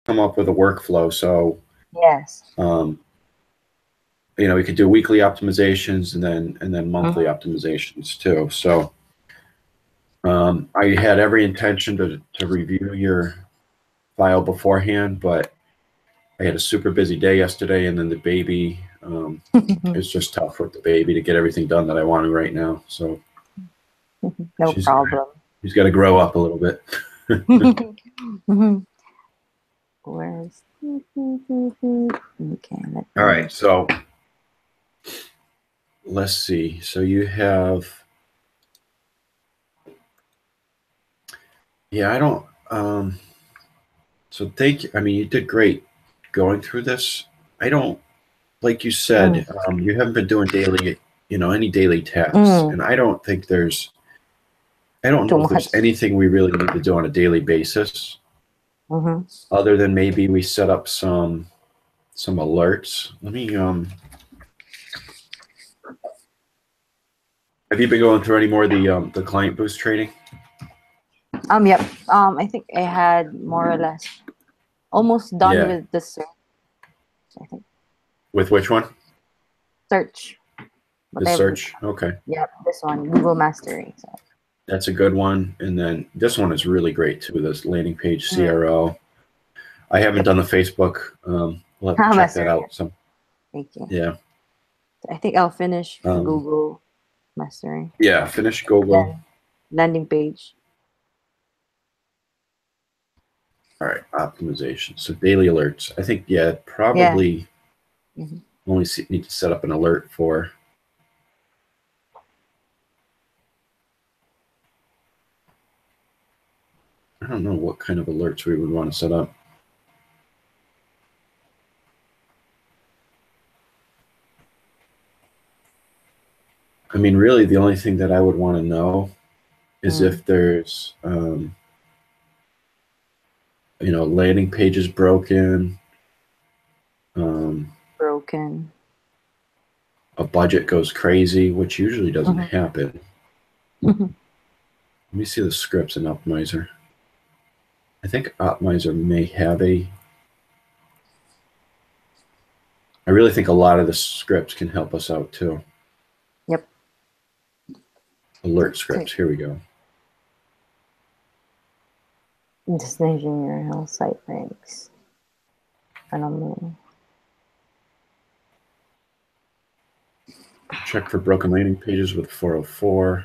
come up with a workflow. So, Yes. You know, we could do weekly optimizations and then monthly Mhm. optimizations too. So I had every intention to review your file beforehand, but I had a super busy day yesterday, and then the baby. It's just tough with the baby to get everything done that I want to right now. So No she's problem. she's got to grow up a little bit. Mhm. Where's okay, let All me right, so let's see. So you have, yeah, I don't. So thank you. I mean, you did great going through this. I don't, like you mm, said, you haven't been doing daily, you know, any daily tasks, mm, and I don't think there's. I don't too know if there's much. anything we really need to do on a daily basis, Mm-hmm. other than maybe we set up some alerts. Let me. Have you been going through any more of the client boost training? Yep. I think I had more or less almost done Yeah. with the search. I think With which one? search, The whatever. search. Okay. Yep, this one, Google Mastery. So. That's a good one. And then this one is really great too. This landing page Mm, CRO. I haven't yep. done the Facebook. We'll have to check that Mastery. out. Some. Thank you. Yeah. I think I'll finish Um, Google Mastery. yeah. Finish Google. Then landing page. All right. Optimization. So daily alerts. I think yeah. Yeah. Probably Mm-hmm. only need to set up an alert for. I don't know what kind of alerts we would want to set up. I mean, really, the only thing that I would want to know is Mm, if there's, you know, landing pages broken, um, broken. a budget goes crazy, which usually doesn't Mm-hmm. happen. Let me see the scripts in Optimizer. I think Optimizer may have a. I really think a lot of the scripts can help us out too. Yep. Alert Okay. scripts. Here we go. Destination your health site ranks. Phenomenal. Check for broken landing pages with 404.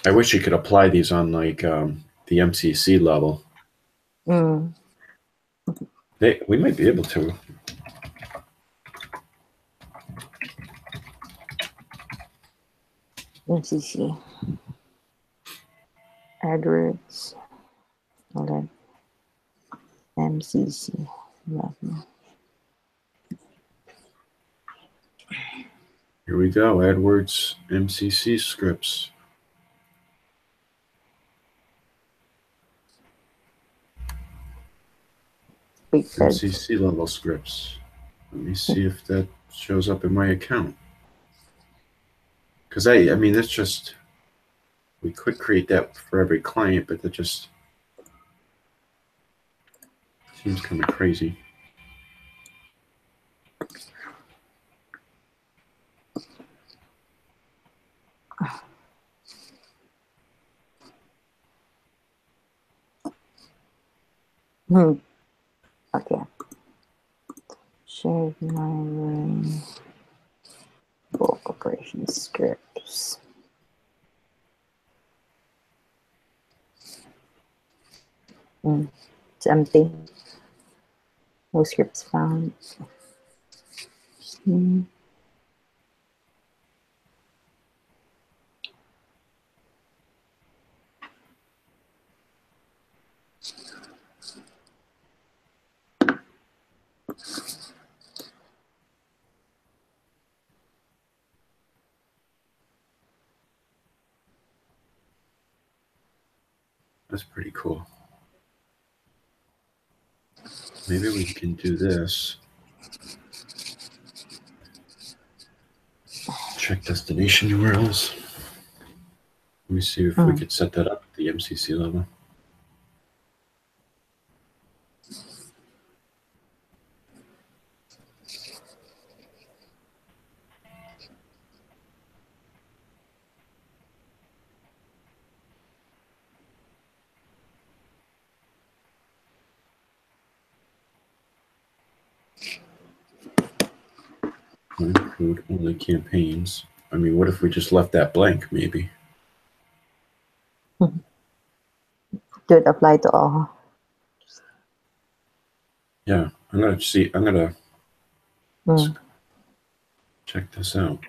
I wish you could apply these on like the MCC level. Mm. We might be able to. MCC. AdWords. Hold on. MCC. Here we go. AdWords MCC scripts. Wait, MCC level scripts. Let me see if that shows up in my account. Because I mean, that's just, we could create that for every client, but that just seems kind of crazy. Okay. Shared my room. Bulk operation scripts. It's empty. No scripts found. Mm. That's pretty cool. Maybe we can do this. check destination URLs. Let me see if we could set that up at the MCC level. Include only campaigns. I mean, what if we just left that blank, maybe? Do it apply to all? Yeah, I'm gonna see. I'm gonna check this out.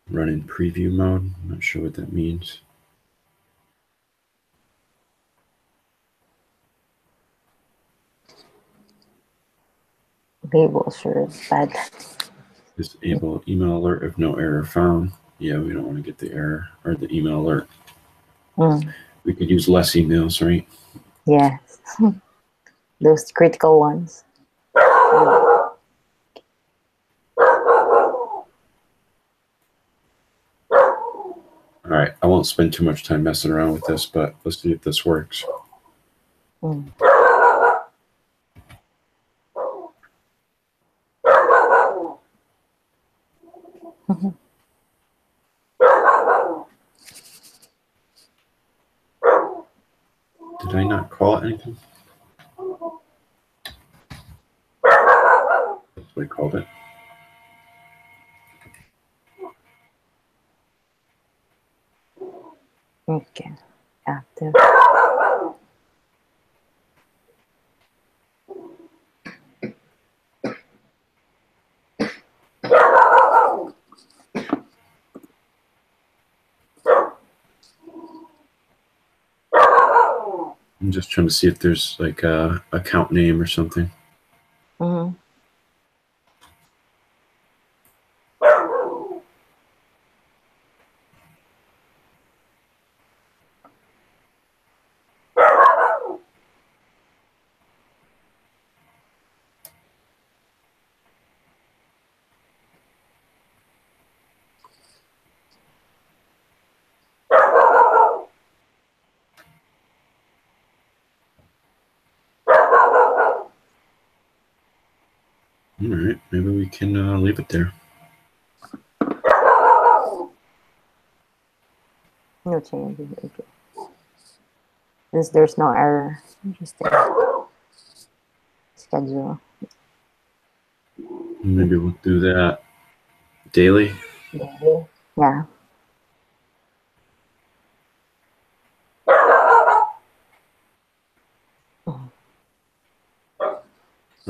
Run in preview mode. I'm not sure what that means. Label sure bad. Disable email alert if no error found. Yeah, we don't want to get the error or the email alert. We could use less emails, right? Yes. Those critical ones. All right, I won't spend too much time messing around with this, but let's see if this works. Did I not call it anything? That's what I called it. Okay. Active. I'm just trying to see if there's like a account name or something. All right, maybe we can leave it there. No changes. Okay. Since there's no error, interesting. Schedule. Maybe we'll do that daily. Yeah.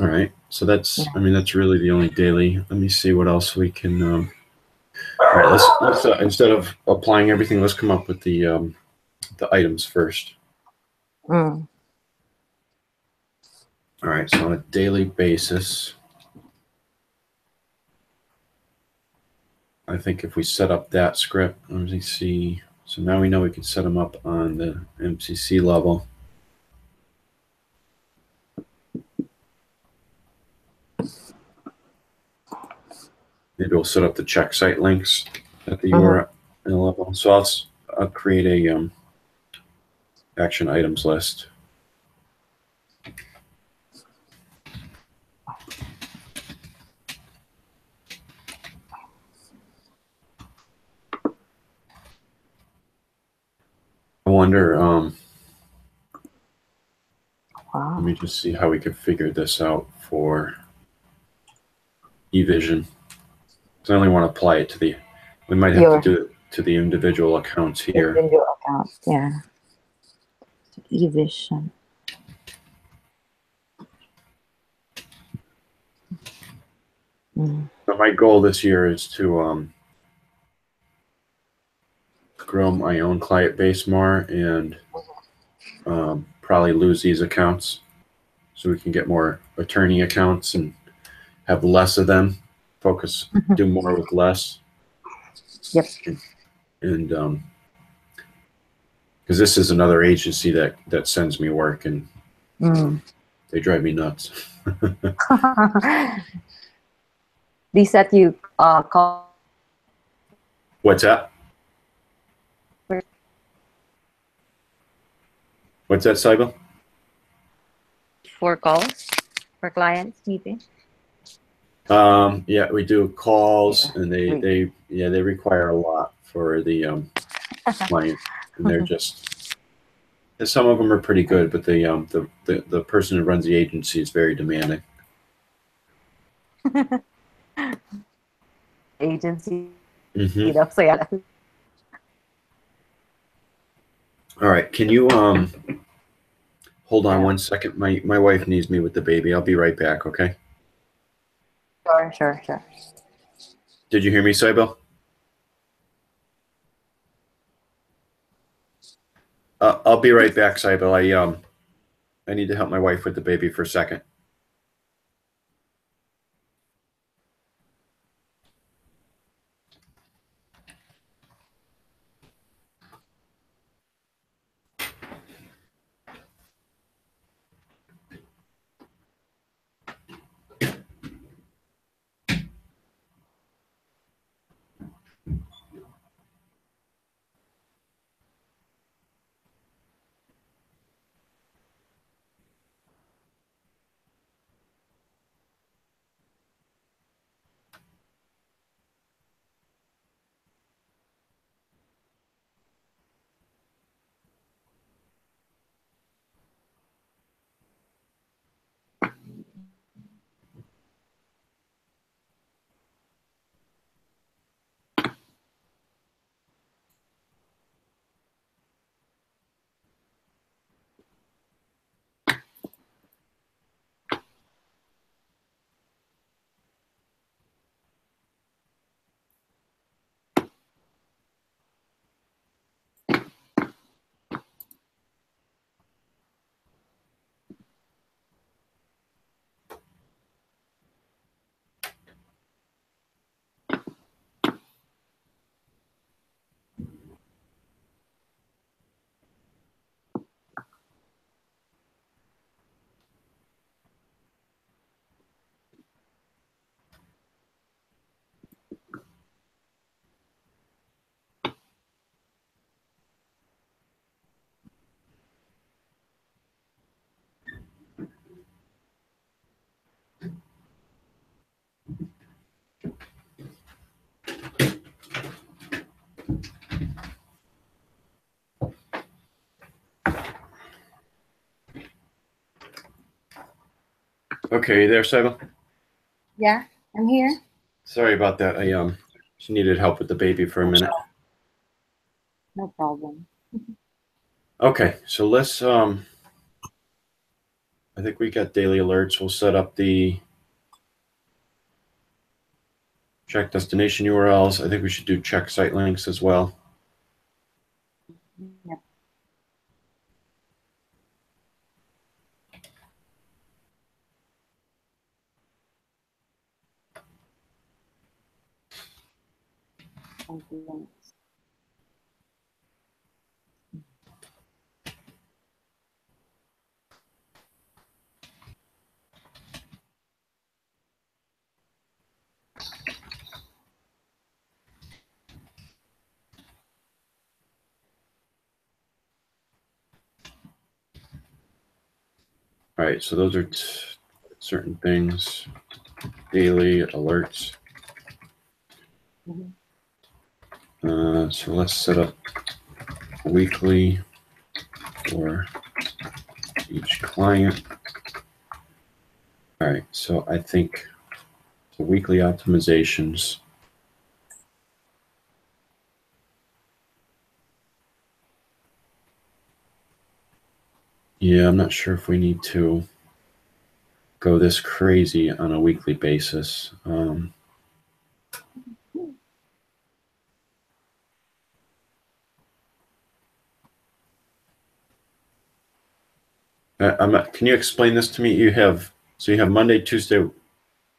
All right, so that's, I mean, that's really the only daily. Let me see what else we can. All right, let's instead of applying everything, let's come up with the items first. All right, so on a daily basis, I think if we set up that script, let me see. So now we know we can set them up on the MCC level. Maybe we'll set up the check site links at the URL level. So I'll create a action items list. I wonder, let me just see how we could figure this out for eVision. I only want to apply it to the, we might have to do it to the individual accounts here. Individual account, yeah. eVision. Mm. So my goal this year is to grow my own client base more and probably lose these accounts so we can get more attorney accounts and have less of them. Focus, do more with less. Yep. And because this is another agency that sends me work and they drive me nuts. They set you call. What's that? What's that, Saibal? For calls for clients meeting. Yeah, we do calls, and they require a lot for the client, and they're just some of them are pretty good, but the person who runs the agency is very demanding. Agency. Mm-hmm. So yeah. All right, can you hold on 1 second? My wife needs me with the baby. I'll be right back. Okay. Sure. Did you hear me, Saibal? I'll be right back, Saibal. I need to help my wife with the baby for a second. Okay, you there, Saibal? Yeah, I'm here. Sorry about that. I just needed help with the baby for a minute. No problem. Okay, so let's I think we got daily alerts. We'll set up the check destination URLs. I think we should do check site links as well. Yep. All right, so those are certain things. Daily alerts. So let's set up weekly for each client. All right, so I think the weekly optimizations. Yeah, I'm not sure if we need to go this crazy on a weekly basis. Can you explain this to me? You have Monday, Tuesday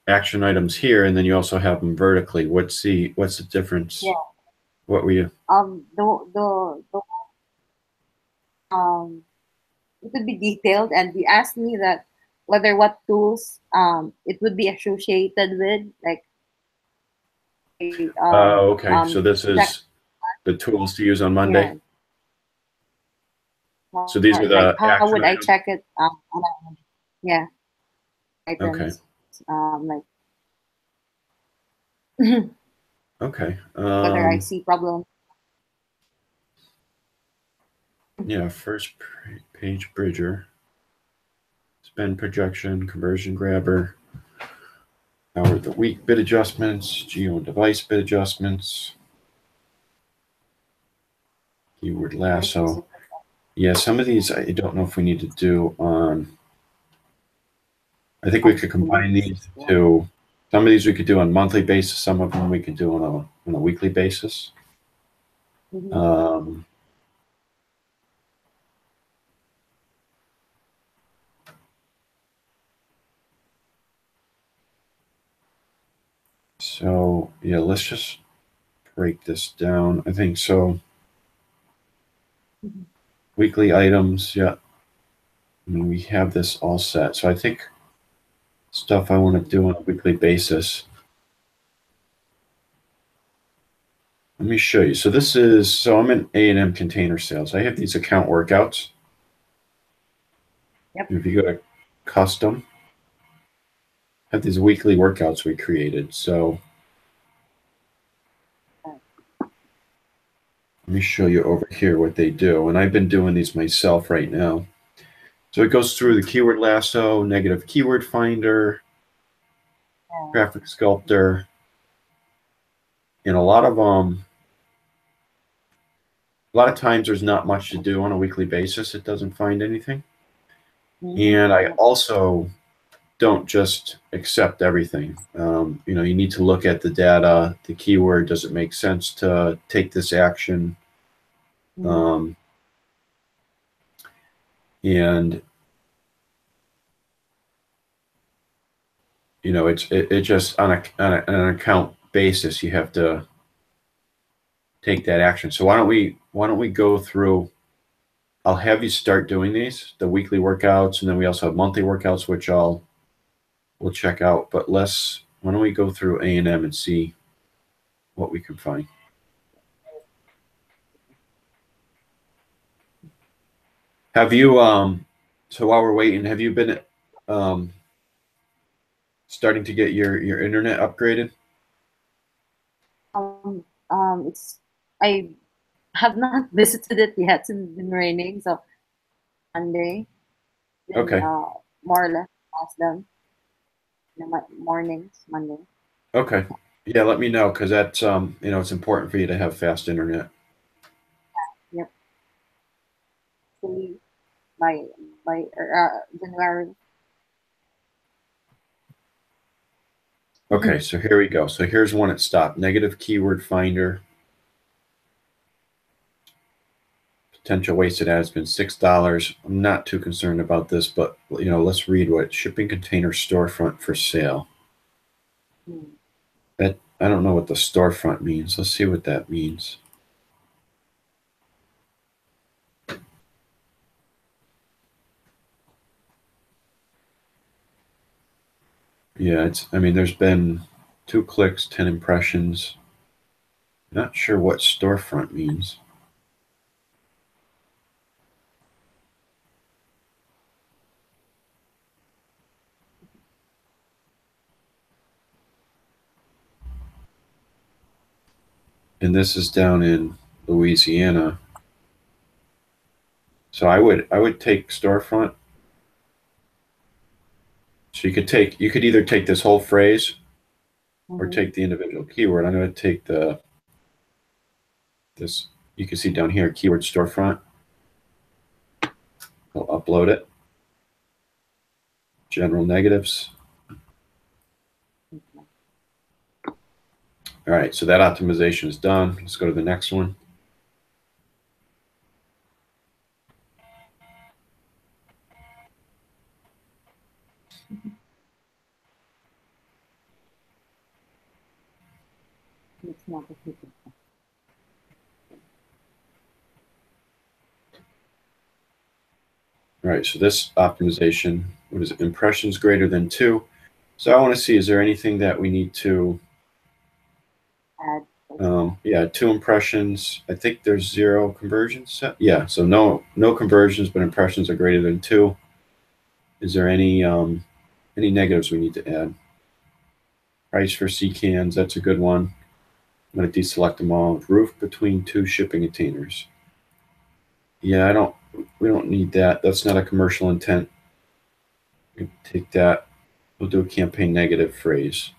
action items here, and then you also have them vertically. What's the difference? Yeah. What were you? The it would be detailed, and you asked me that whether what tools it would be associated with, like Okay. So this check, is the tools to use on yeah, Monday. So these are like the how action would I items. check it yeah, Okay. items, like Okay. whether I see problems. Yeah. First page bridger, spend projection, conversion grabber, hour of the week bid adjustments, geo and device bid adjustments, keyword lasso. Yeah, some of these I don't know if we need to do on. I think we could combine these to. Some of these we could do on a monthly basis. Some of them we could do on a weekly basis. Mhm. So yeah, let's just break this down. I think so. Mhm. Weekly items, yeah. I mean, we have this all set. So I think stuff I want to do on a weekly basis. Let me show you. So this is, so I'm in A&M Container Sales. I have these account workouts. Yep. If you go to custom, I have these weekly workouts we created. So let me show you over here what they do. And I've been doing these myself right now. So it goes through the keyword lasso, negative keyword finder, graphic sculptor, and a lot times there's not much to do on a weekly basis. It doesn't find anything. And I also don't just accept everything. You need to look at the data, the keyword. Does it make sense to take this action? Um, and it just on an account basis, you have to take that action. So why don't we go through? I'll have you start doing the weekly workouts, and then we also have monthly workouts, which we'll check out. But why don't we go through A&M and see what we can find? Have you so while we're waiting, have you been um starting to get your internet upgraded? It's I have not visited it yet. It's been raining, so Monday, then Okay. more or less ask them in the mornings, Monday. Okay. Yeah, let me know because that's it's important for you to have fast internet. Yep. Actually, by January. Okay, so here we go. So here's one at stop. Negative keyword finder. Potential wasted ad has been $6. I'm not too concerned about this, but let's read what shipping container storefront for sale. That I don't know what the storefront means. Let's see what that means. Yeah, there's been 2 clicks, 10 impressions. Not sure what storefront means. And this is down in Louisiana. So I would take storefront. So you could either take this whole phrase or take the individual keyword. I'm going to take this. You can see down here, keyword storefront. I'll upload it. General negatives. All right, so that optimization is done. Let's go to the next one. It's not a secret. All right, so this optimization, what is it? Impressions greater than 2. So I want to see, is there anything that we need to Add. yeah, 2 impressions. I think there's 0 conversions set. Yeah, so no conversions, but impressions are greater than 2. Is there any negatives we need to add? Price for CCANs, that's a good one. I'm going to deselect them all. Roof between 2 shipping containers. Yeah, we don't need that. That's not a commercial intent. We take that. We'll do a campaign negative phrase.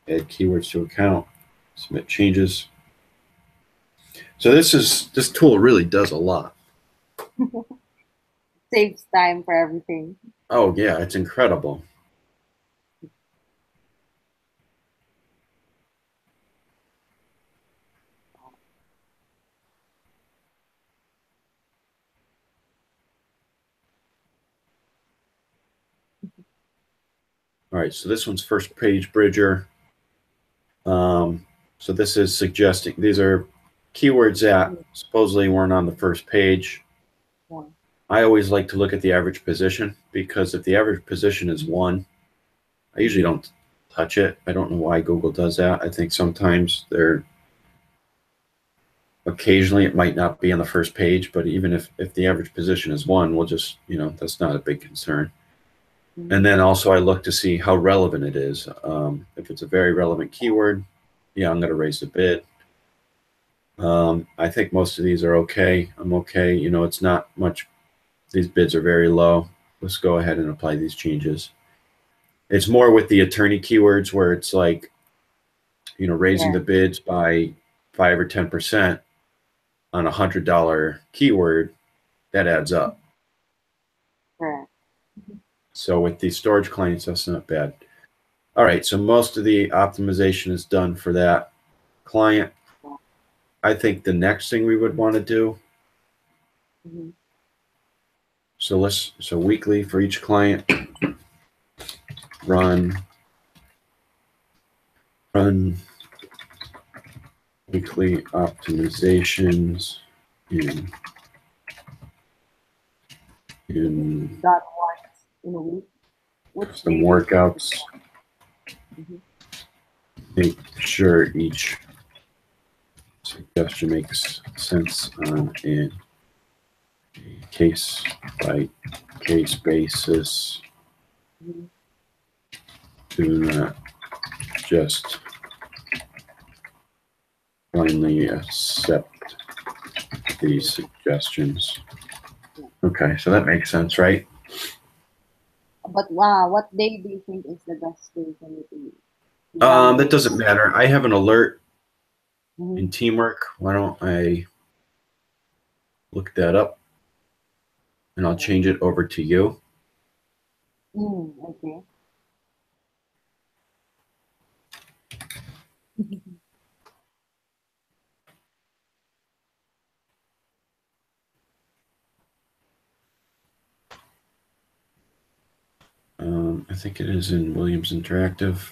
Add keywords to account. Submit changes. So this tool really does a lot. Saves time for everything. Oh yeah, it's incredible. All right, so this one's first page bridger. So this is suggesting, these are keywords that supposedly weren't on the first page. Yeah. I always like to look at the average position, because if the average position is 1, I usually don't touch it. I don't know why Google does that. I think sometimes occasionally it might not be on the first page, but even if the average position is 1, we'll just, that's not a big concern. And then also I look to see how relevant it is. If it's a very relevant keyword, yeah, I'm going to raise the bid. I think most of these are okay. I'm okay. It's not much. These bids are very low. Let's go ahead and apply these changes. It's more with the attorney keywords where it's like, raising the bids by 5 or 10% on $100 keyword, that adds up. Right. So with these storage clients, that's not bad. All right, so most of the optimization is done for that client. I think the next thing we would want to do, so weekly for each client, run weekly optimizations in That once in a week. custom workouts. Make sure each suggestion makes sense on a case by case basis. Do not just blindly accept these suggestions. Okay, so that makes sense, right? But what day do you think is the best day for me to? That doesn't matter. I have an alert in Teamwork. Why don't I look that up, and I'll change it over to you. Okay. I think it is in Williams Interactive.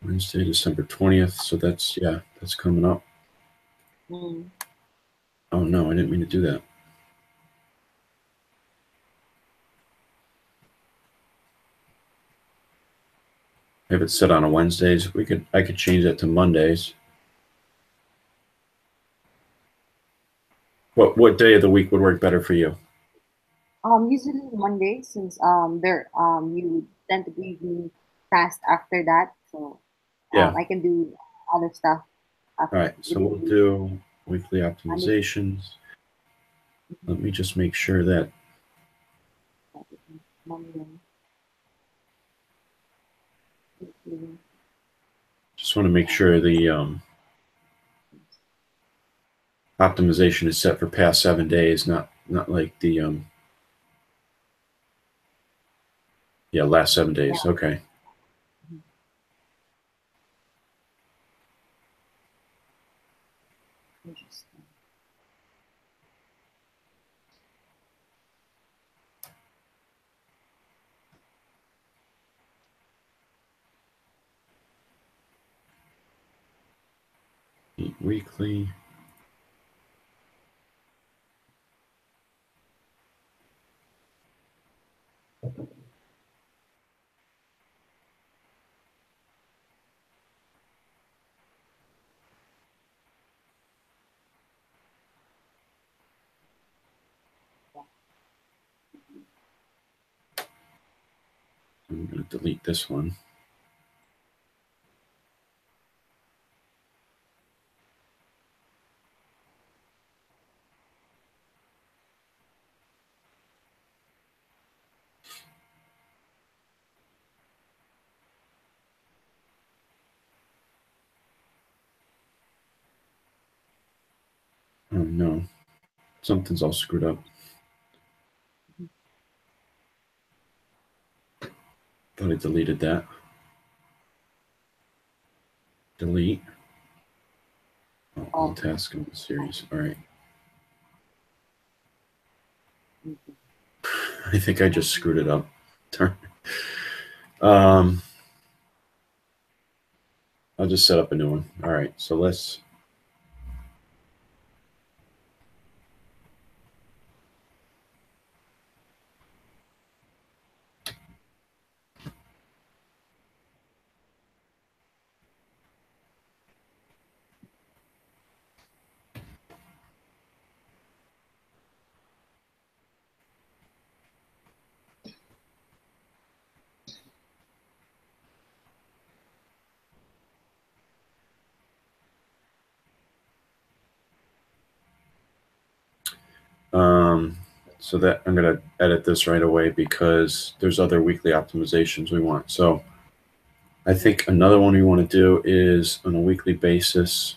Wednesday, December 20th. So that's coming up. Oh no, I didn't mean to do that. I have it set on a Wednesdays. I could change that to Mondays. What day of the week would work better for you? Usually Monday, since you tend to be really fast after that, so Yeah. I can do other stuff. All right, so we'll do weekly optimizations. Let me just make sure that Monday. Weekly. just want to make sure the optimization is set for past 7 days, not like the yeah, last 7 days. Yeah. Okay. Interesting. Weekly. I'm going to delete this one. Oh no, something's all screwed up. Thought I deleted that. Delete. Oh, all tasks in the series. All right. I think I just screwed it up. I'll just set up a new one. All right, so let's. So that I'm going to edit this right away because there's other weekly optimizations we want. So I think another one we want to do is on a weekly basis.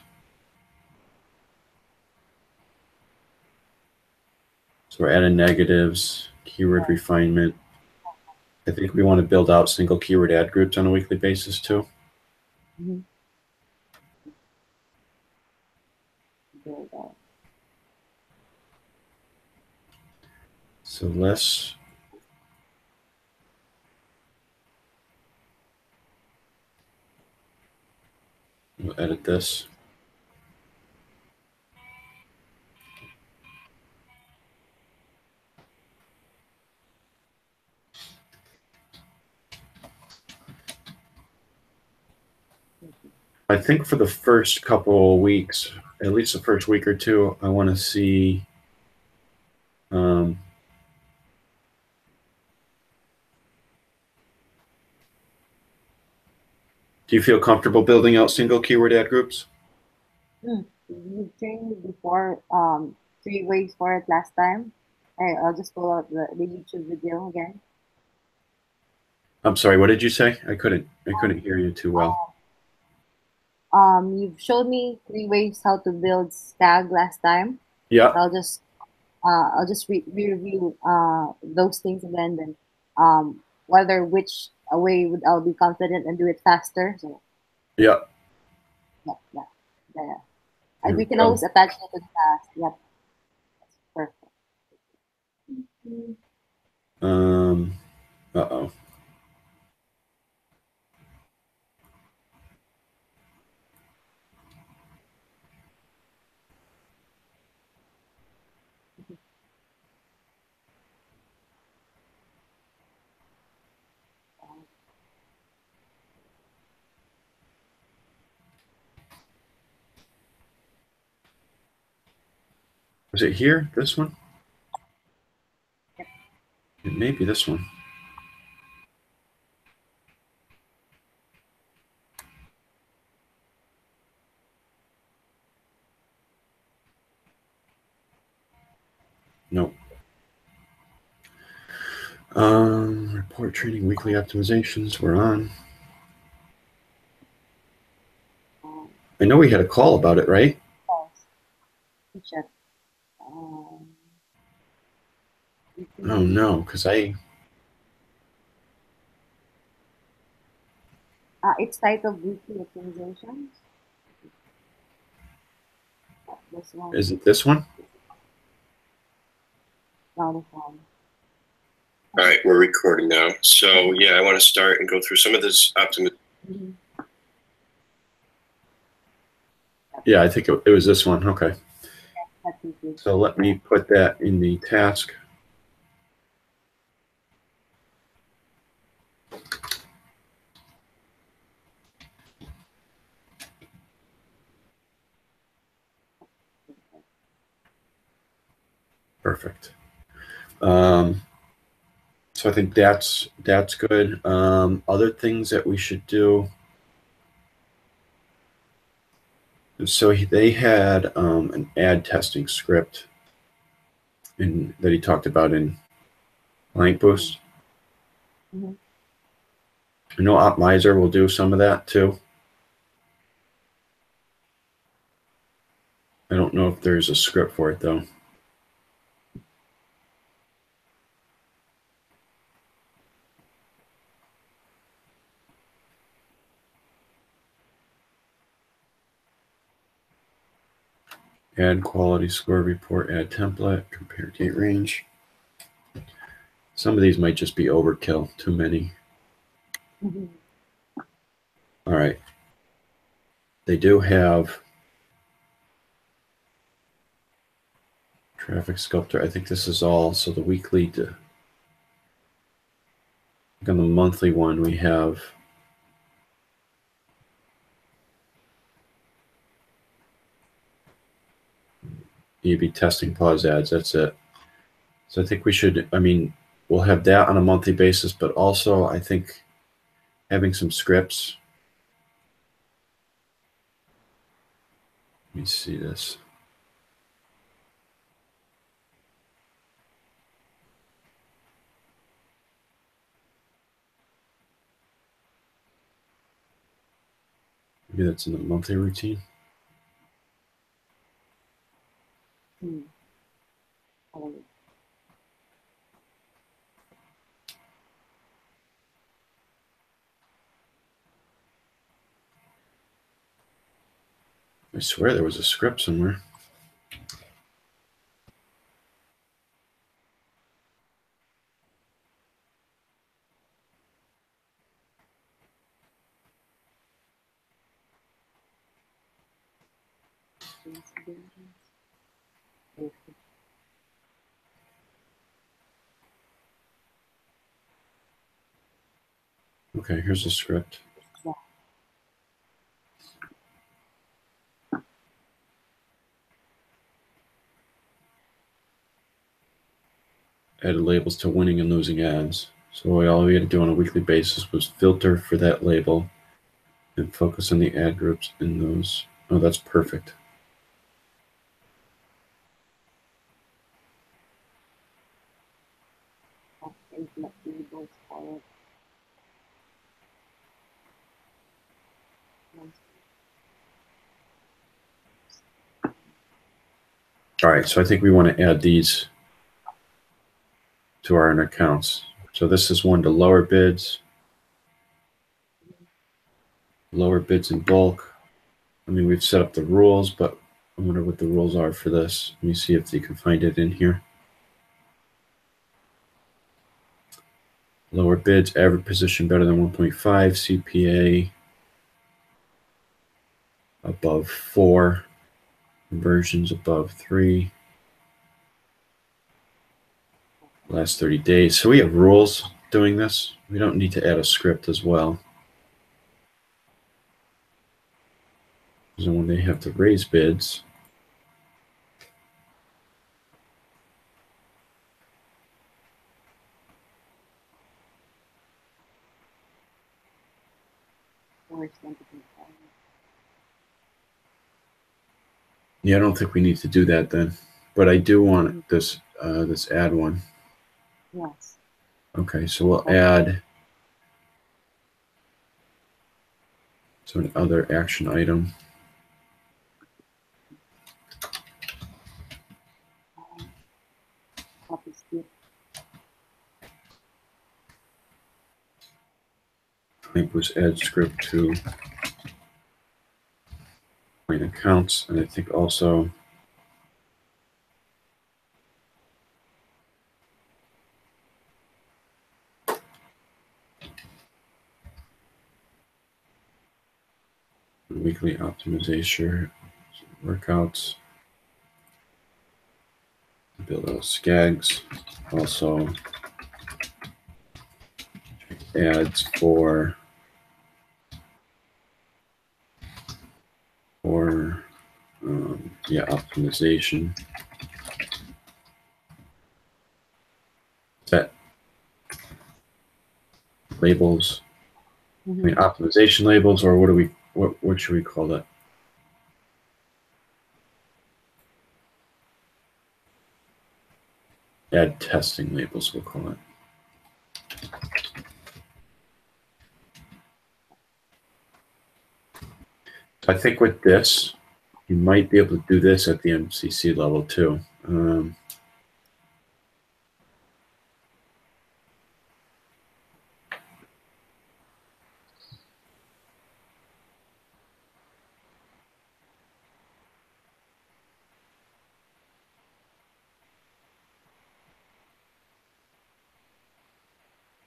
So we're adding negatives, keyword refinement. I think we want to build out single keyword ad groups on a weekly basis too. Mm-hmm. Build out. So let's we'll edit this. I think for the first couple of weeks, at least the first week or two, I want to see do you feel comfortable building out single keyword ad groups? You trained before 3 ways for it last time. I'll just pull out the YouTube video again. I'm sorry, what did you say? I couldn't hear you too well. You've showed me 3 ways how to build Stag last time. Yeah. I'll just review those things again. Then whether which way would I'll be confident and do it faster. So Yeah. yeah, yeah, yeah. Here And we we can go. always attach it to the task. Yep, that's perfect. Uh-oh. Is it here? This one? It may be this one. Nope. Report training, weekly optimizations. We're on. I know we had a call about it, right? Yes. Check. Oh no, because It's titled Weekly Optimizations. This one. is it this one? No, this one. All right, we're recording now. So yeah, I want to start and go through some of this optimization. Mhm. Yeah, I think it was this one. Okay. That's easy. So let me put that in the task. Perfect. So I think that's good. Other things that we should do. So they had an ad testing script that he talked about in LangBoost. Mhm. I know Optmizer will do some of that too. I don't know if there's a script for it though. Add quality score report, add template, compare date range. Some of these might just be overkill, too many. Mhm. All right. They do have traffic sculptor. I think this is all. So the weekly on the monthly one, we have A/B testing pause ads. That's it. So I think we should, we'll have that on a monthly basis, but also I think having some scripts. Let me see this. Maybe that's in the monthly routine. Hmm. I swear there was a script somewhere. Okay, here's the script. Yeah. Added labels to winning and losing ads. So all we had to do on a weekly basis was filter for that label and focus on the ad groups in those. Oh, that's perfect. All right, so I think we want to add these to our accounts. So this is one to lower bids in bulk. I mean, we've set up the rules, but I wonder what the rules are for this. Let me see if you can find it in here. Lower bids, average position better than 1.5, CPA above 4, conversions above 3, last 30 days. So we have rules doing this. We don't need to add a script as well. So when they have to raise bids, yeah, I don't think we need to do that then. But I do want this this add one. Yes. Okay, so we'll add an other action item. Copy script. Campus add script to client accounts, and I think also weekly optimization workouts, build out SCAGs, also ads for optimization. Set labels. I mean optimization labels, or what should we call that? Add testing labels, we'll call it. So I think with this, you might be able to do this at the MCC level too.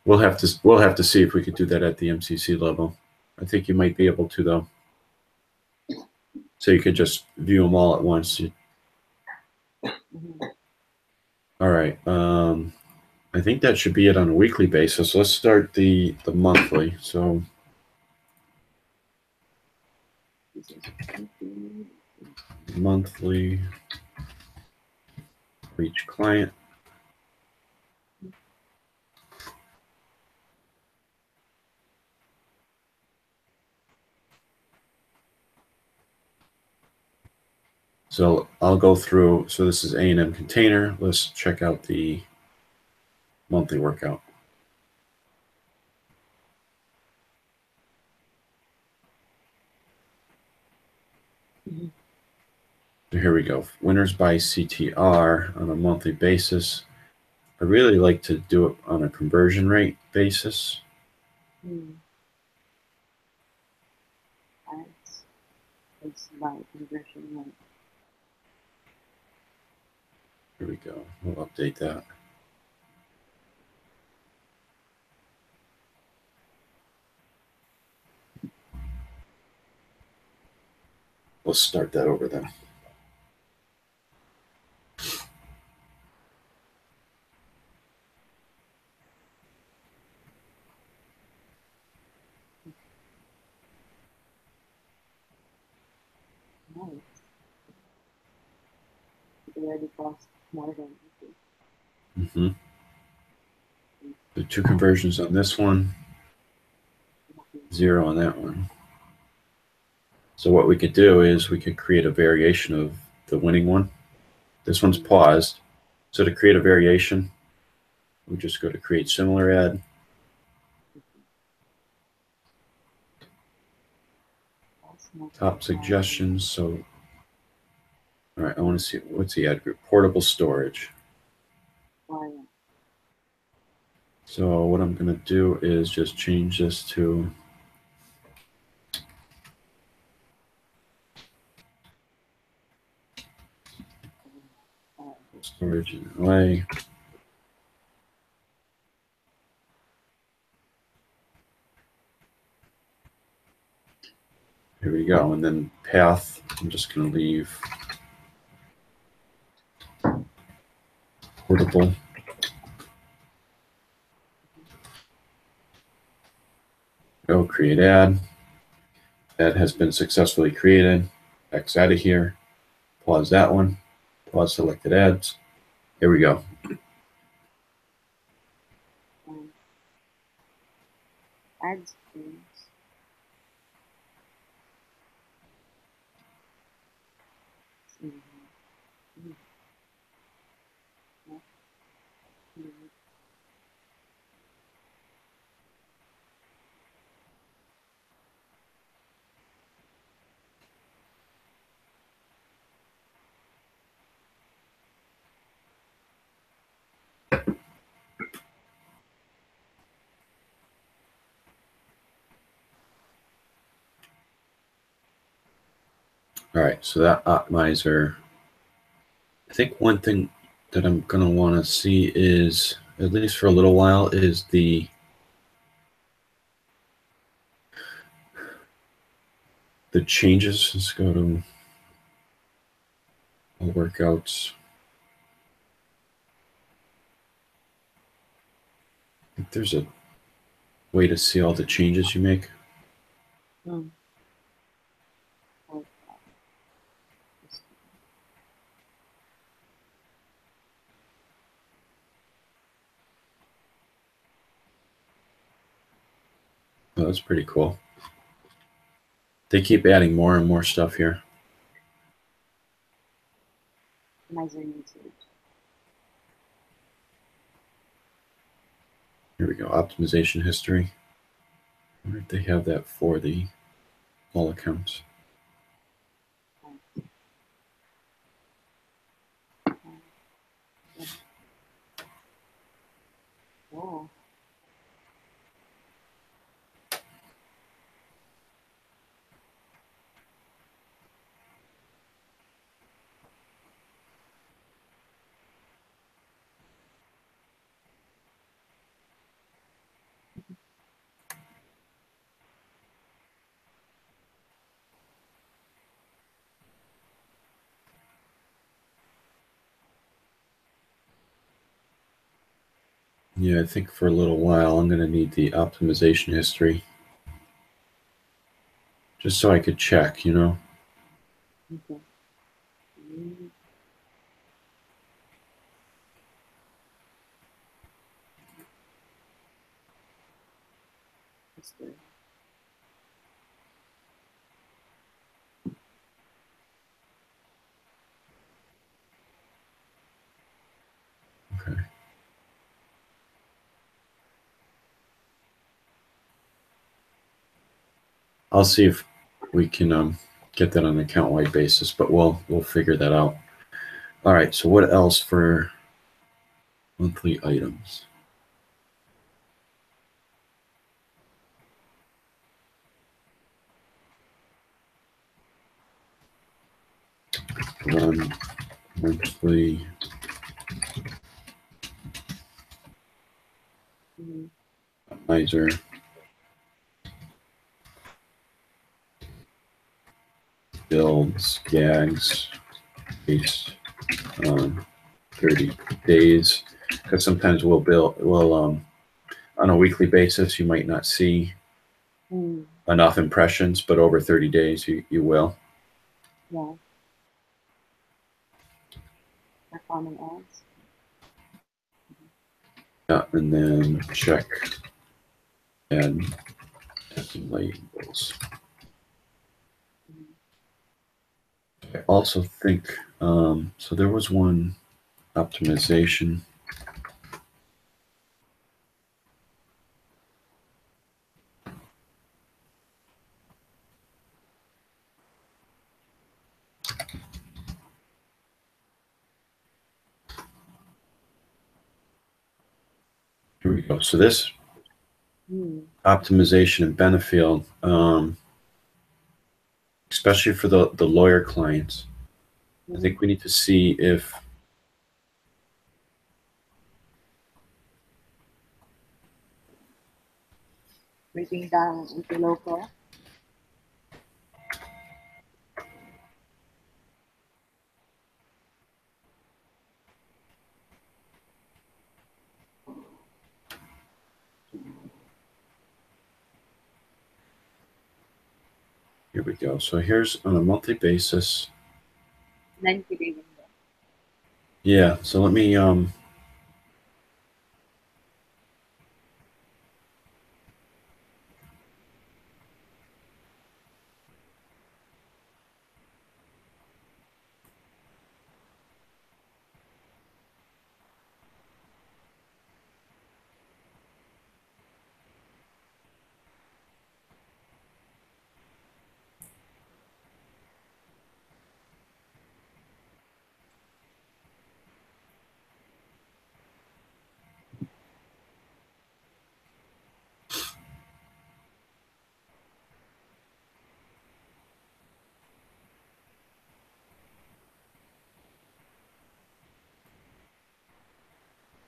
We'll have to see if we could do that at the MCC level. I think you might be able to though. So you could just view them all at once. All right. I think that should be it on a weekly basis. Let's start the monthly. So monthly for each client. So I'll go through. So this is A&M Container. Let's check out the monthly workout. So here we go. Winners by CTR on a monthly basis. I really like to do it on a conversion rate basis. It's by conversion rate. Here we go. We'll update that. Let's start that over then. Nice. It already cost more than The 2 conversions on this one, 0 on that one. So what we could do is we could create a variation of the winning one. This one's paused. So to create a variation, we just go to create similar ad. Top suggestions. So, all right, I want to see what's the ad group. Portable storage. So what I'm going to do is just change this to storage in LA. Here we go. And then path, I'm just going to leave portable. Go create ad. Ad has been successfully created. X out of here. Pause that one. Pause selected ads. Here we go. Ad screens. All right, so that optimizer, I think one thing that I'm going to want to see is, at least for a little while, is the changes. Let's go to all workouts. I think there's a way to see all the changes you make. Mm. Oh, that's pretty cool. They keep adding more and more stuff here. Optimizer usage. Here we go, optimization history. I wonder if they have that for the all accounts. Oh. Yeah, I think for a little while I'm going to need the optimization history. Just so I could check, you know. Okay. Mm. History. Okay. I'll see if we can get that on an account-wide basis, but we'll figure that out. All right, so what else for monthly items? Run monthly Mm-hmm. optimizer builds gags based on 30 days, because sometimes we'll on a weekly basis you might not see Mm. enough impressions, but over 30 days you will. Yeah. Performing ads. Yeah, and then check and labels. I also think so there was one optimization. Here we go. So this optimization in Benefield, especially for the lawyer clients, I think we need to see if Breaking down into local. here we go. So here's on a monthly basis. 90-day window. Yeah, so let me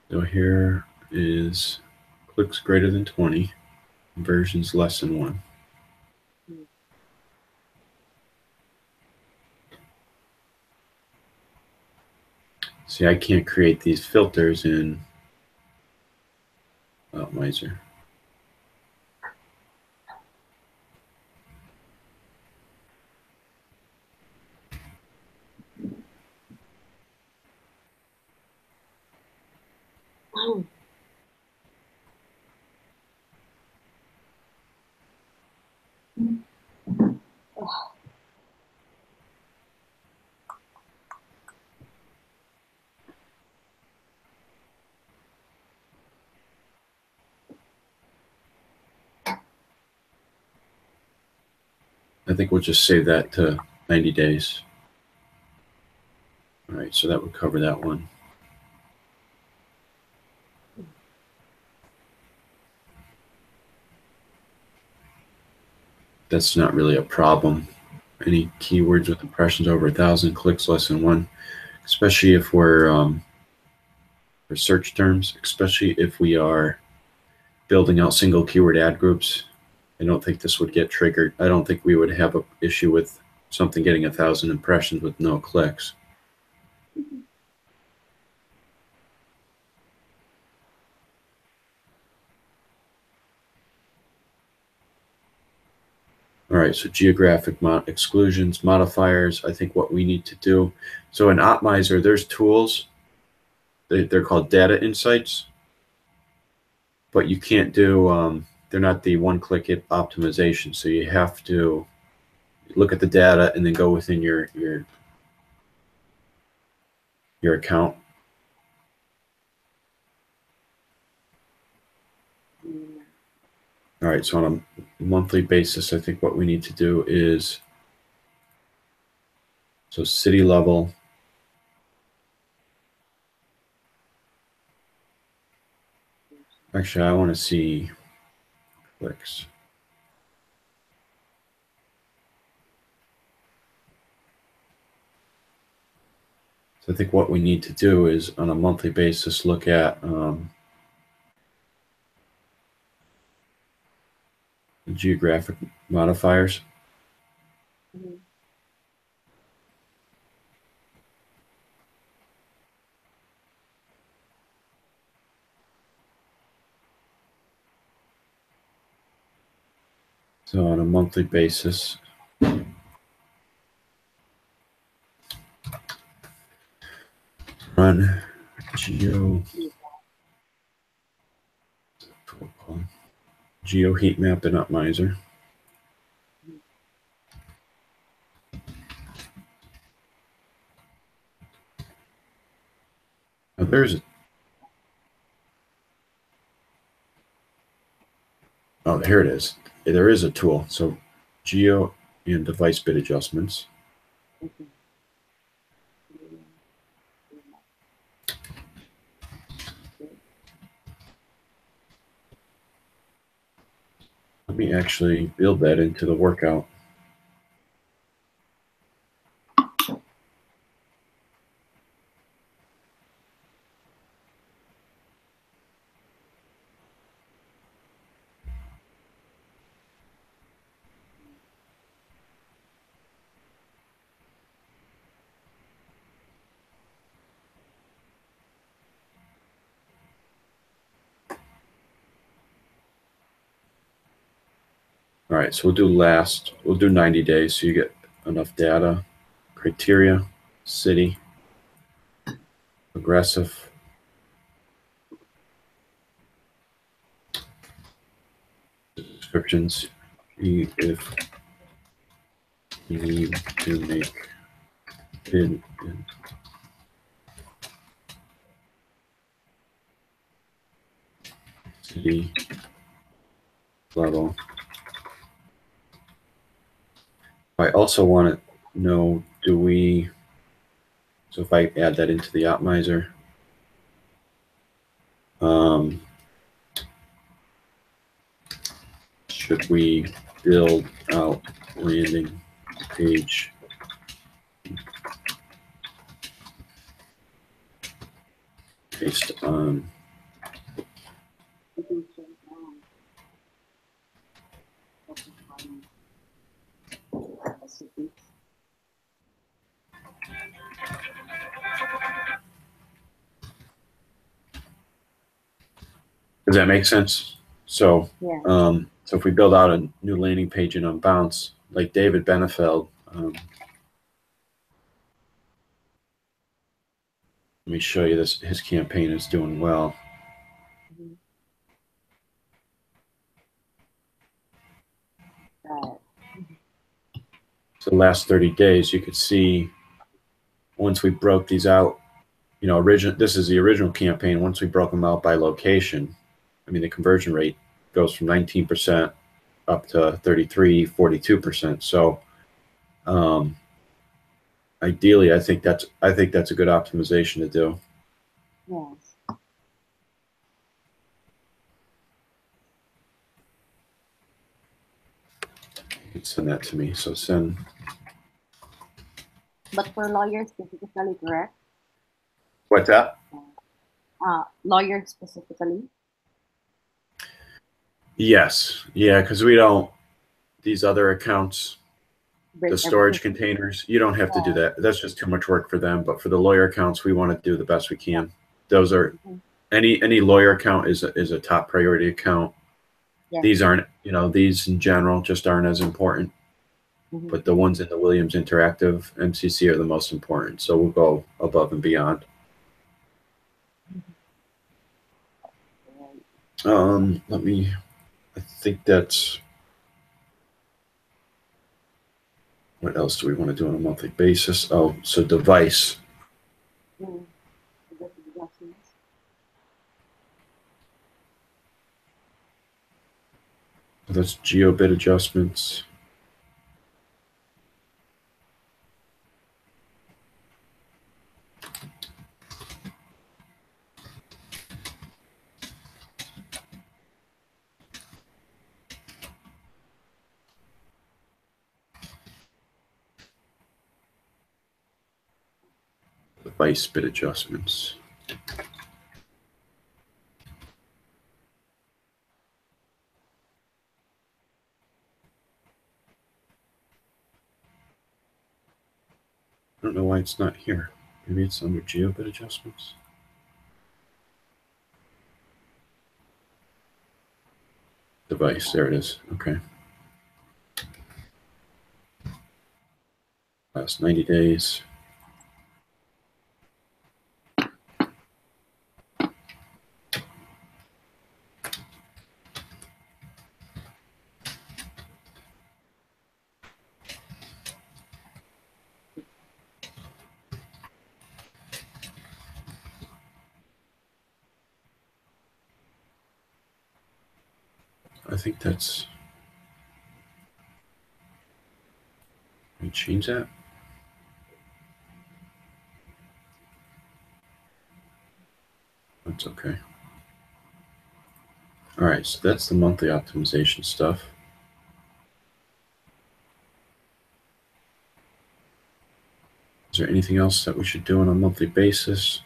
So here is clicks greater than 20, conversions less than 1. See, I can't create these filters in Optimizer. I think we'll just save that to 90 days. All right, so that would cover that one. That's not really a problem. Any keywords with impressions over 1,000, clicks less than 1, especially if we're for search terms, especially if we are building out single keyword ad groups. I don't think this would get triggered. I don't think we would have an issue with something getting 1,000 impressions with no clicks. All right, so geographic exclusions, modifiers, I think what we need to do. So in Optimizer, there's tools. They're called data insights, but you can't do, they're not the one-click optimization. So you have to look at the data and then go within your account. All right, so on a monthly basis, I think what we need to do is, so city level, actually I want to see clicks. So I think what we need to do is on a monthly basis look at the geographic modifiers. So on a monthly basis, run geo heat map in Optimizer. Now there's a, oh, here it is. There is a tool. So geo and device bit adjustments. Let me actually build that into the workout. All right, so we'll do 90 days so you get enough data. Criteria, city, aggressive, descriptions, if you need to make bid city level. I also want to know, do we, so if I add that into the Optimizer, should we build out landing page based on institution. City. Does that make sense? So, Yeah. So if we build out a new landing page in Unbounce, like David Benefeld, let me show you this. His campaign is doing well. Mm-hmm. So the last 30 days, you could see once we broke these out, you know, this is the original campaign. Once we broke them out by location, I mean, the conversion rate goes from 19% up to 33, 42%. So ideally, I think that's a good optimization to do. Yes. You can send that to me. So send. But for lawyers specifically, correct? What's that? Lawyers specifically. Yes. Yeah, because we don't, these other accounts, Break the storage everything. containers, you don't have to do that. That's just too much work for them. But for the lawyer accounts, we want to do the best we can. Those are, any lawyer account is a top priority account. Yes. These aren't, you know, these in general just aren't as important. Mm-hmm. But the ones in the Williams Interactive MCC are the most important. So we'll go above and beyond. I think that's, what else do we want to do on a monthly basis? Oh, so device. Mm-hmm. That's GeoBit adjustments. Device bit adjustments. I don't know why it's not here. Maybe it's under GeoBit adjustments. Device, there it is. Okay. Last 90 days. I think that's, can we change that? That's okay. All right, so that's the monthly optimization stuff. Is there anything else that we should do on a monthly basis?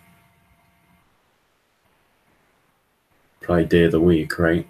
Probably day of the week, right?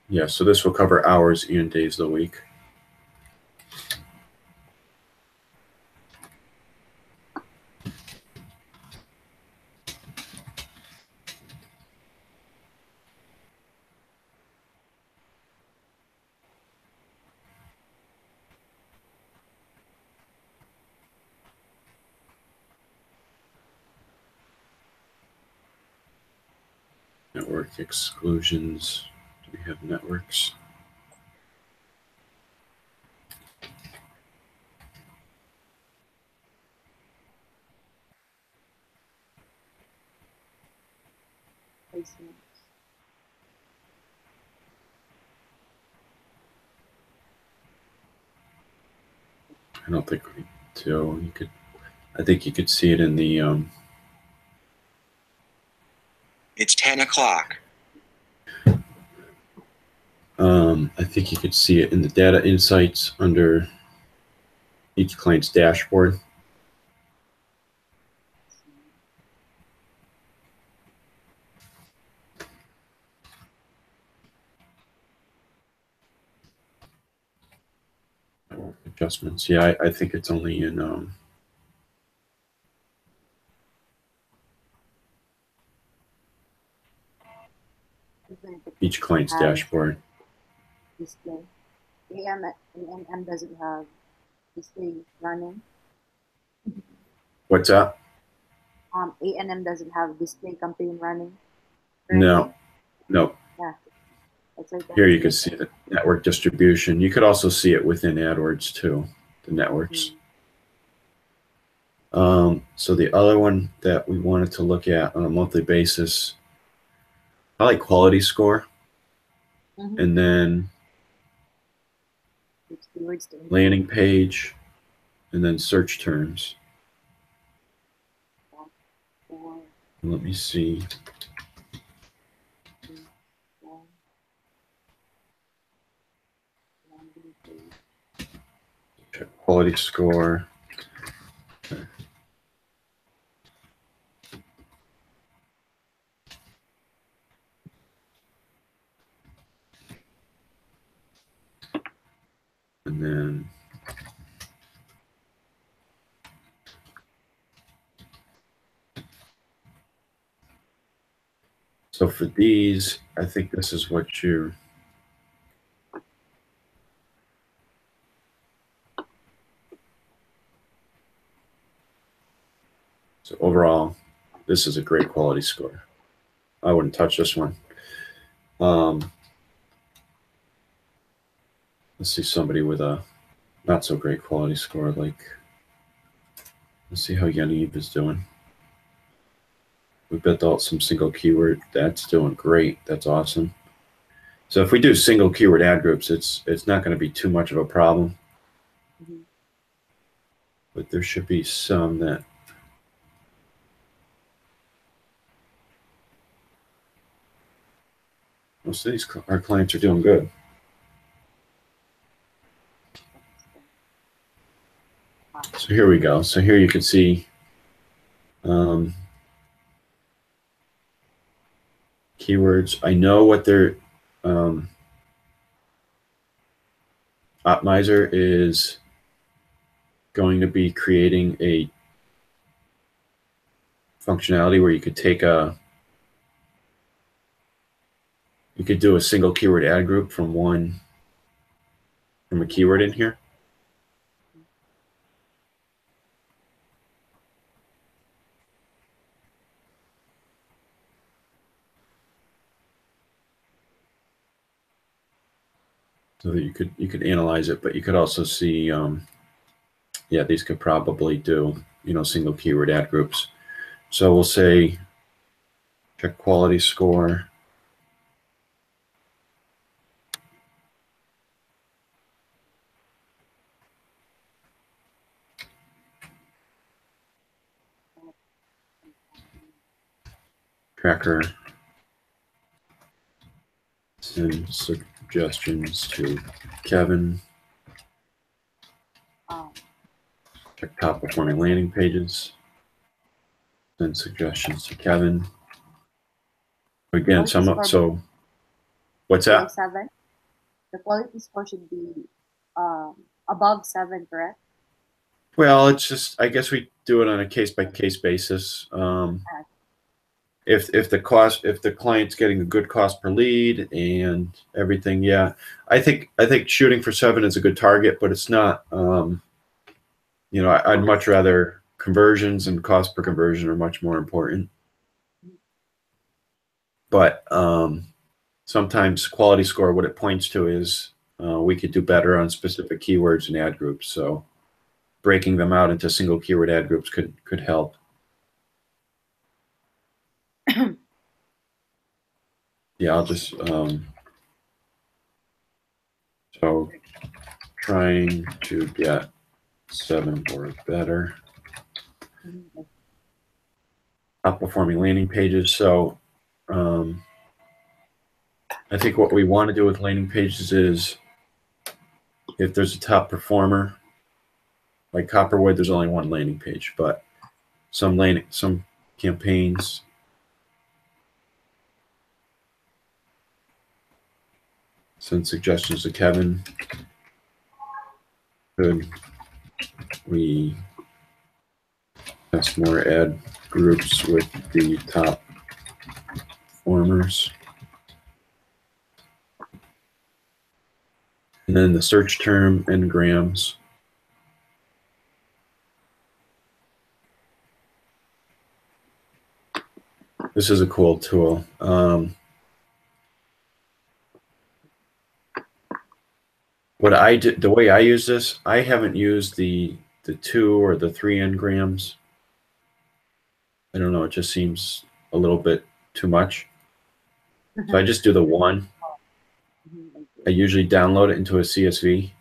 Yeah, so this will cover hours and days of the week. Network exclusions. Do we have networks? placements. I don't think we do. You could, I think you could see it in the, It's 10 o'clock. I think you could see it in the data insights under each client's dashboard. Adjustments. Yeah, I think it's only in each client's dashboard. Display. AMM doesn't have display running. What's that? ANM doesn't have display campaign running. No, no. Yeah. That's right. Here you can see the network distribution. You could also see it within AdWords too, the networks. So the other one that we wanted to look at on a monthly basis, I like quality score, and then landing page, and then search terms. Let me see. Check quality score. And then so for these, I think this is what you so overall, this is a great quality score. I wouldn't touch this one. Let's see somebody with a not so great quality score. Like, let's see how Yaniv is doing. We built out some single keyword. That's doing great. That's awesome. So if we do single keyword ad groups, it's not going to be too much of a problem. But there should be some that most of these our clients are doing good. So here we go. So here you can see keywords. I know what their Optimizer is going to be creating a functionality where you could take you could do a single keyword ad group from a keyword in here. So that you could analyze it, but you could also see, yeah, these could probably do, single keyword ad groups. So we'll say check quality score. Tracker. Send suggestions to Kevin. Check top performing landing pages. Send suggestions to Kevin. Again, so what's that? 7. The quality score should be above 7, correct? Well, it's just, I guess we do it on a case-by-case basis. If the client's getting a good cost per lead and everything, yeah, I think shooting for 7 is a good target, but it's not. I'd much rather conversions, and cost per conversion are much more important. But sometimes quality score, what it points to is we could do better on specific keywords and ad groups. So breaking them out into single keyword ad groups could help. yeah, I'll just, so trying to get 7 or better. Mhm. Top performing landing pages. So I think what we want to do with landing pages is if there's a top performer, like Copperwood, there's only one landing page, but some campaigns, send suggestions to Kevin. Could we test more ad groups with the top performers? And then the search term engrams. This is a cool tool. What I did, the way I use this, I haven't used the 2 or the 3 engrams. I don't know, it just seems a little bit too much. So I just do the 1. I usually download it into a CSV,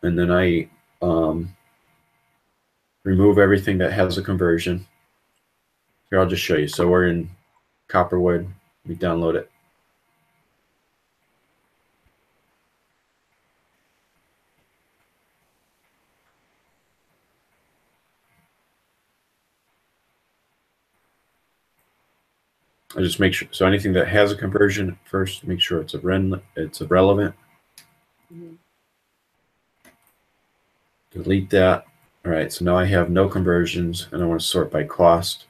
and then I remove everything that has a conversion. Here, I'll just show you. So we're in Copperwood. We download it. I just make sure. So anything that has a conversion first, make sure it's relevant. Mhm. Delete that. All right. So now I have no conversions, and I want to sort by cost.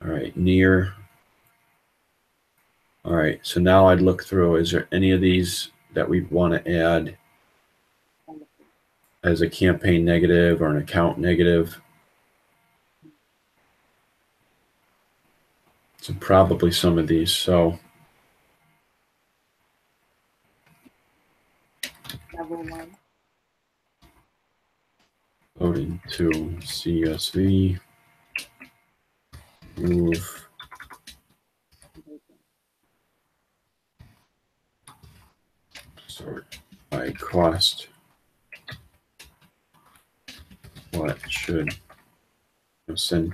All right. Near. All right. So now I'd look through. Is there any of these that we want to add as a campaign negative or an account negative? So probably some of these. So Level 1. loading to CSV, move sort by cost. What should send?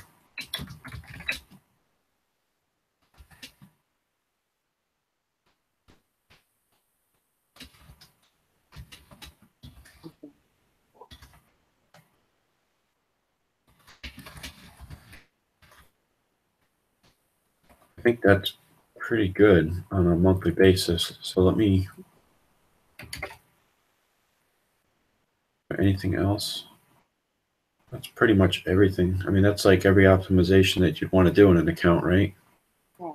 I think that's pretty good on a monthly basis. So let me. Anything else? That's pretty much everything. I mean, that's like every optimization that you'd want to do in an account, right? Yeah.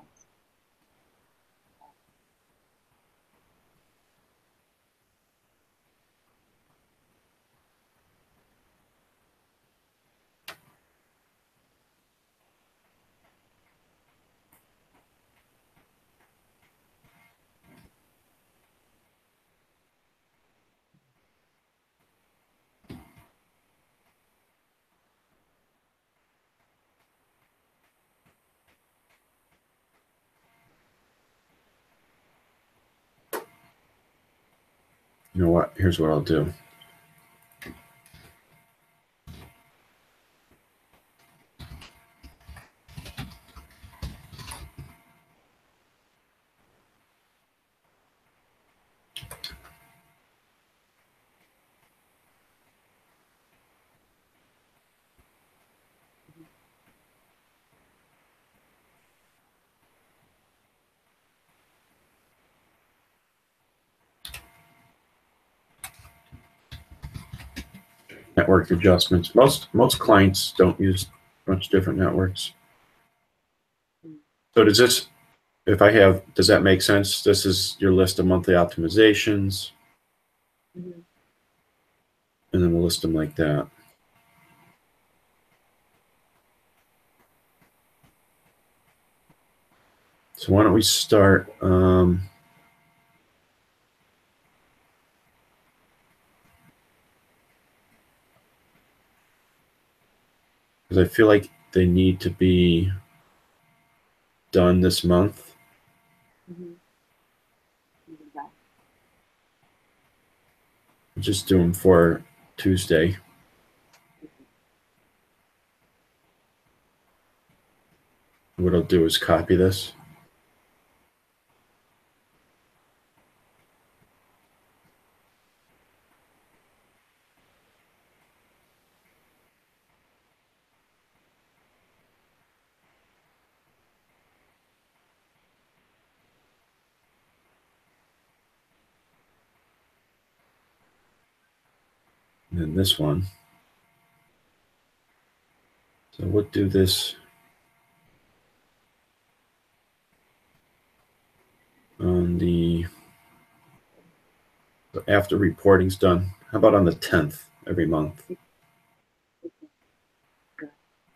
You know what? Here's what I'll do. Network adjustments. Most clients don't use much different networks. So does this, if I have, does that make sense? This is your list of monthly optimizations, Mhm. and then we'll list them like that. So why don't we start? Because I feel like they need to be done this month. Mm-hmm. Just do them for Tuesday. What I'll do is copy this. And then this one. So we'll do this on the, after reporting's done. How about on the 10th every month?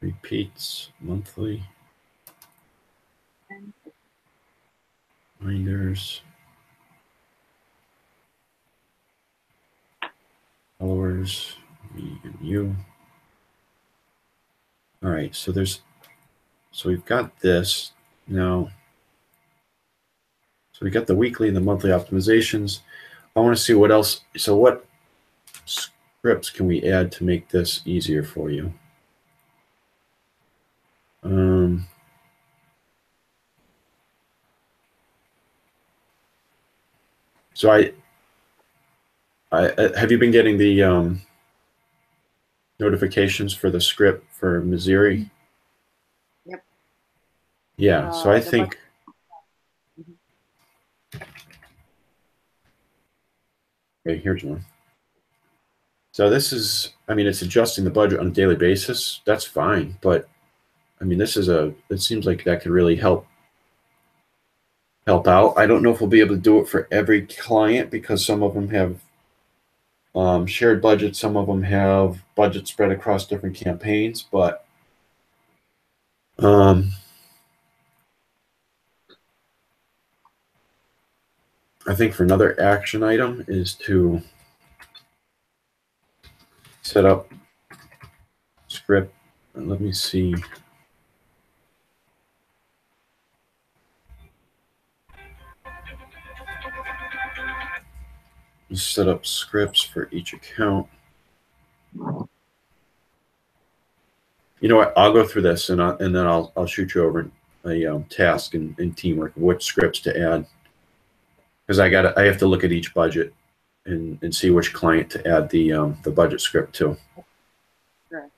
Repeats monthly. Reminders. Followers, me and you. All right, so we've got this now. So we got the weekly and the monthly optimizations. I want to see what else. So what scripts can we add to make this easier for you? So I have you been getting the notifications for the script for Missouri? Yep. Yeah. So I think. Okay, here's one. So this is, I mean, it's adjusting the budget on a daily basis. That's fine, but I mean, this is it seems like that could really help out. I don't know if we'll be able to do it for every client because some of them have shared budgets, some of them have budget spread across different campaigns, but I think for another action item is to set up script. And let me see. Set up scripts for each account. You know what? I'll go through this and then I'll shoot you over a task in Teamwork, which scripts to add, because I have to look at each budget and see which client to add the budget script to. Sure.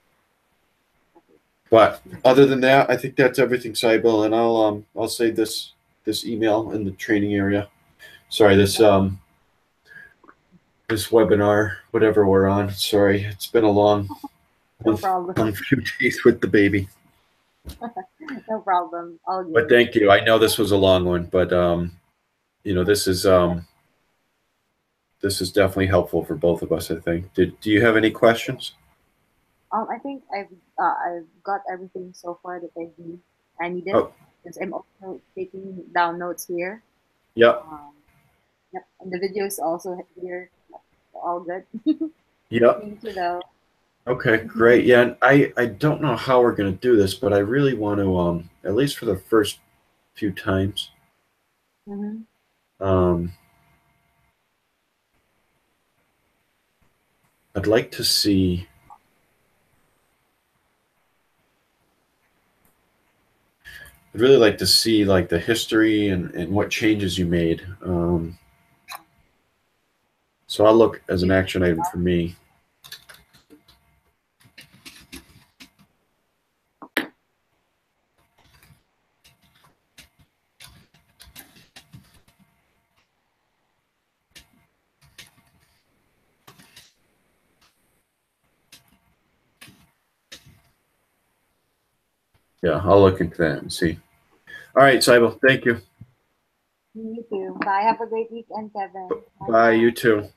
But other than that, I think that's everything, Saibal, and I'll save this email in the training area. Sorry, this webinar, whatever we're on. Sorry, it's been a long few days with the baby. No problem. All good. But thank you. I know this was a long one, but you know, this is definitely helpful for both of us, I think. Do you have any questions? I think I've got everything so far that I needed. Oh. Because I'm also taking down notes here. Yep. Yep. And the video is also here. All good. Yep. Thank you, though. Okay, great. Yeah, and I don't know how we're going to do this, but I really want to, at least for the first few times, I'd like to see. I'd really like to see like the history and what changes you made. So I'll look as an action item for me. Yeah, I'll look into that and see. All right, Saibal, thank you. You too. Bye. Have a great weekend, Kevin. Bye, you too.